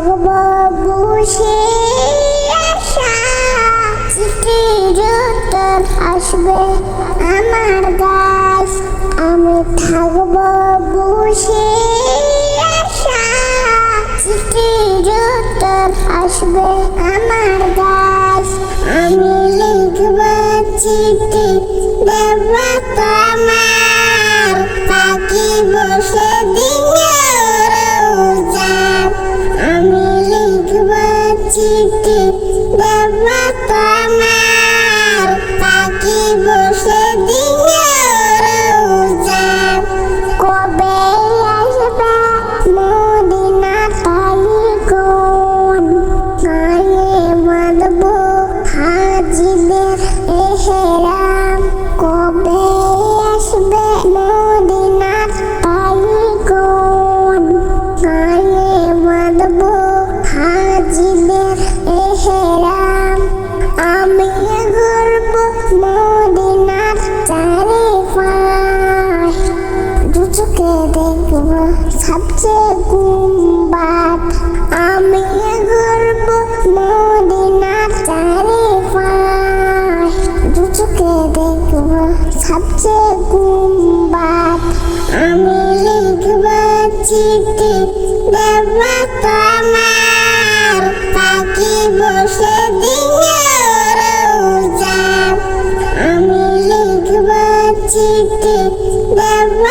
থাকবো বসে আশা চিঠির উত্তর আসবে আমার গাছ। আমি থাকবো বসে আশা চিঠির উত্তর আসবে আমার গাছ। আমি লিখবো চিঠি দেব তোমার পাখি বসে দিয়ে আমি লিখবো চিঠি দেব তোমার পাখি বসে দিয়ে কবে আসবে মদিনা তাই কোন গায়ে বাঁধবো হাজিদের এহেরাম। কবে আসবে মদিনা তাই কোন গায়ে বাঁধবো হাজিদের এহেরাম। আমি ঘুরবো মদিনার চারিপাশ দু চোখে দেখবো সবচেয়ে গুম্বাদ। আমি ঘুরবো মদিনার চারিপাশ দু চোখে দেখবো সবচেয়ে গুম্বাদ। আমি লিখবো চিঠি দেব তোমার পাখি বসে দিয়ে আমি লিখবো চিঠি দেব